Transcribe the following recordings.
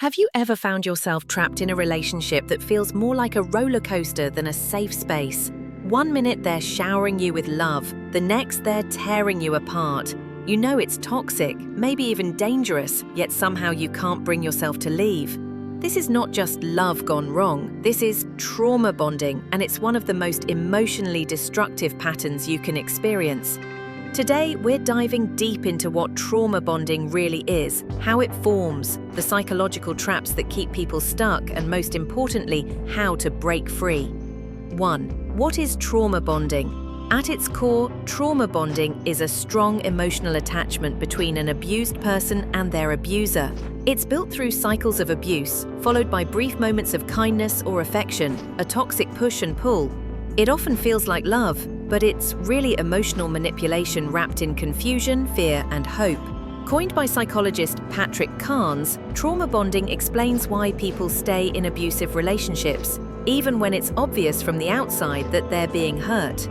Have you ever found yourself trapped in a relationship that feels more like a roller coaster than a safe space? One minute they're showering you with love, the next they're tearing you apart. You know it's toxic, maybe even dangerous, yet somehow you can't bring yourself to leave. This is not just love gone wrong, this is trauma bonding, and it's one of the most emotionally destructive patterns you can experience. Today, we're diving deep into what trauma bonding really is, how it forms, the psychological traps that keep people stuck, and most importantly, how to break free. 1. What is trauma bonding? At its core, trauma bonding is a strong emotional attachment between an abused person and their abuser. It's built through cycles of abuse, followed by brief moments of kindness or affection, a toxic push and pull. It often feels like love, but it's really emotional manipulation wrapped in confusion, fear, and hope. Coined by psychologist Patrick Carnes, trauma bonding explains why people stay in abusive relationships, even when it's obvious from the outside that they're being hurt.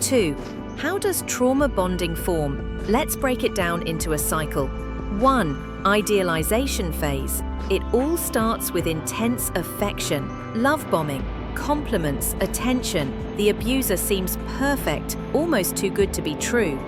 2. How does trauma bonding form? Let's break it down into a cycle. 1. Idealization phase. It all starts with intense affection, love bombing, compliments, attention. The abuser seems perfect, almost too good to be true.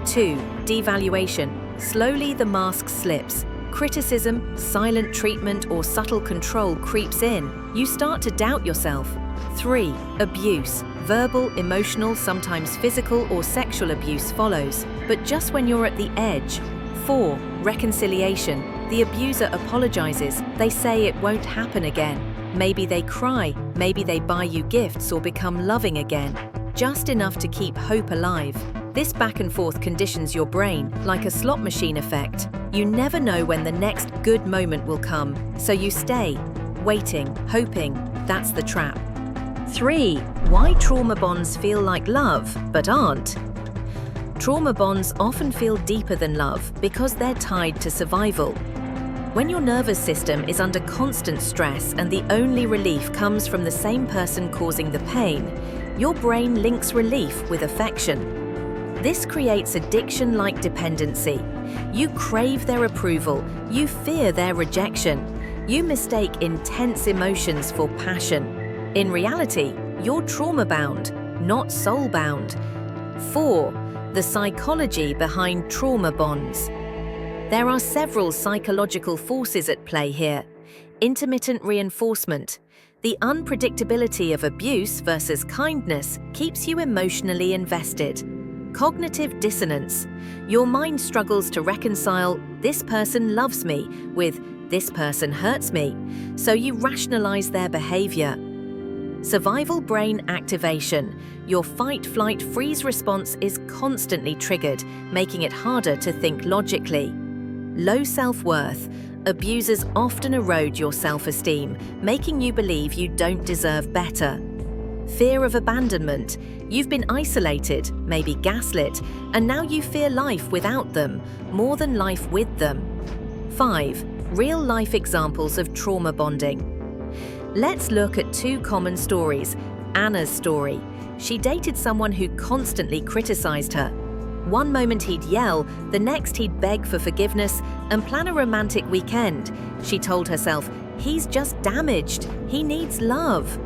2. Devaluation. Slowly the mask slips. Criticism, silent treatment, or subtle control creeps in. You start to doubt yourself. 3. Abuse. Verbal, emotional, sometimes physical or sexual abuse follows, but just when you're at the edge. 4. Reconciliation. The abuser apologizes. They say it won't happen again. Maybe they cry, maybe they buy you gifts or become loving again. Just enough to keep hope alive. This back and forth conditions your brain, like a slot machine effect. You never know when the next good moment will come, so you stay, waiting, hoping. That's the trap. 3. Why trauma bonds feel like love, but aren't? Trauma bonds often feel deeper than love because they're tied to survival. When your nervous system is under constant stress and the only relief comes from the same person causing the pain, your brain links relief with affection. This creates addiction-like dependency. You crave their approval, you fear their rejection, you mistake intense emotions for passion. In reality, you're trauma-bound, not soul-bound. 4. The psychology behind trauma bonds. There are several psychological forces at play here. Intermittent reinforcement. The unpredictability of abuse versus kindness keeps you emotionally invested. Cognitive dissonance. Your mind struggles to reconcile "this person loves me" with "this person hurts me," so you rationalize their behavior. Survival brain activation. Your fight-flight-freeze response is constantly triggered, making it harder to think logically. Low self-worth. Abusers often erode your self-esteem, making you believe you don't deserve better. Fear of abandonment. You've been isolated, maybe gaslit, and now you fear life without them, more than life with them. 5. Real-life examples of trauma bonding. Let's look at 2 common stories. Anna's story. She dated someone who constantly criticized her. One moment he'd yell, the next he'd beg for forgiveness and plan a romantic weekend. She told herself, "He's just damaged. He needs love."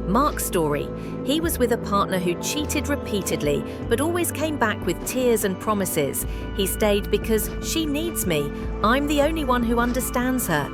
Mark's story. He was with a partner who cheated repeatedly, but always came back with tears and promises. He stayed because "she needs me. I'm the only one who understands her."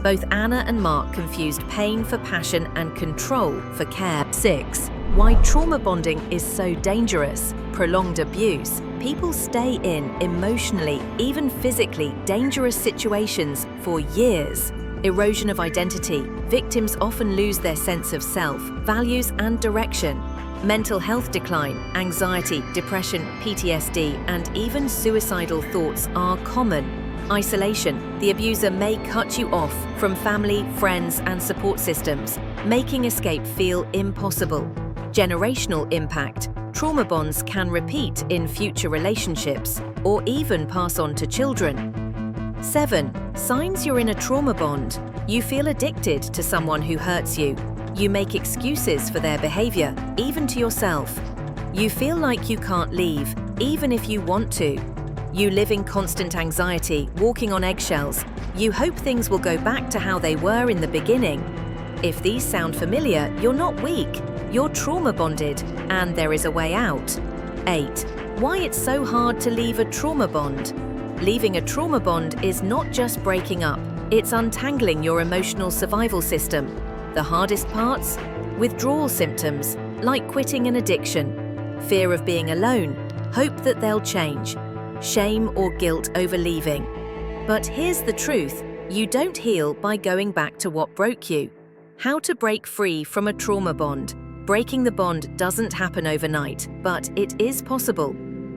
Both Anna and Mark confused pain for passion and control for care. 6. Why trauma bonding is so dangerous. Prolonged abuse. People stay in emotionally, even physically, dangerous situations for years. Erosion of identity. Victims often lose their sense of self, values, and direction. Mental health decline, anxiety, depression, PTSD, and even suicidal thoughts are common. Isolation. The abuser may cut you off from family, friends, and support systems, making escape feel impossible. Generational impact. Trauma bonds can repeat in future relationships or even pass on to children. 7. Signs you're in a trauma bond. You feel addicted to someone who hurts you. You make excuses for their behavior, even to yourself. You feel like you can't leave, even if you want to. You live in constant anxiety, walking on eggshells. You hope things will go back to how they were in the beginning. If these sound familiar, you're not weak. You're trauma bonded, and there is a way out. 8. Why it's so hard to leave a trauma bond. Leaving a trauma bond is not just breaking up, it's untangling your emotional survival system. The hardest parts? Withdrawal symptoms, like quitting an addiction. Fear of being alone, hope that they'll change. Shame or guilt over leaving. But here's the truth, you don't heal by going back to what broke you. How to break free from a trauma bond. Breaking the bond doesn't happen overnight, but it is possible.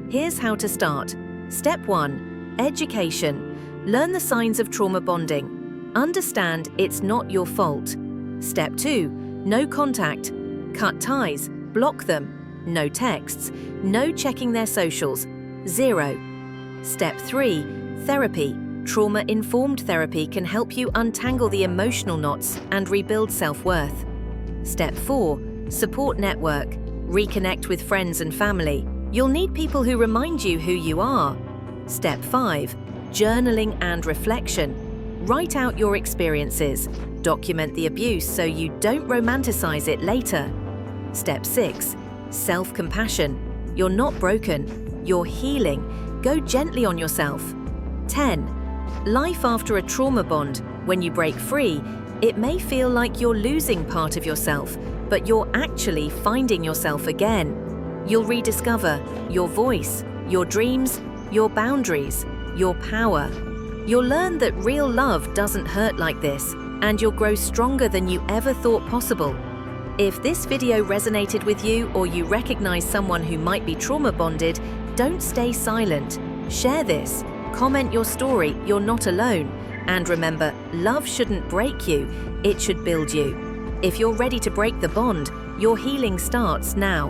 Here's how to start. Step 1. Education. Learn the signs of trauma bonding. Understand it's not your fault. Step 2. No contact. Cut ties. Block them. No texts. No checking their socials. 0. Step 3. Therapy. Trauma-informed therapy can help you untangle the emotional knots and rebuild self-worth. Step 4. Support network. Reconnect with friends and family. You'll need people who remind you who you are. Step 5. Journaling and reflection. Write out your experiences. Document the abuse so you don't romanticize it later. Step 6. Self-compassion. You're not broken. You're healing. Go gently on yourself. 10. Life after a trauma bond. When you break free, it may feel like you're losing part of yourself, but you're actually finding yourself again. You'll rediscover your voice, your dreams, your boundaries, your power. You'll learn that real love doesn't hurt like this, and you'll grow stronger than you ever thought possible. If this video resonated with you or you recognize someone who might be trauma bonded, don't stay silent. Share this. Comment your story, you're not alone. And remember, love shouldn't break you, it should build you. If you're ready to break the bond, your healing starts now.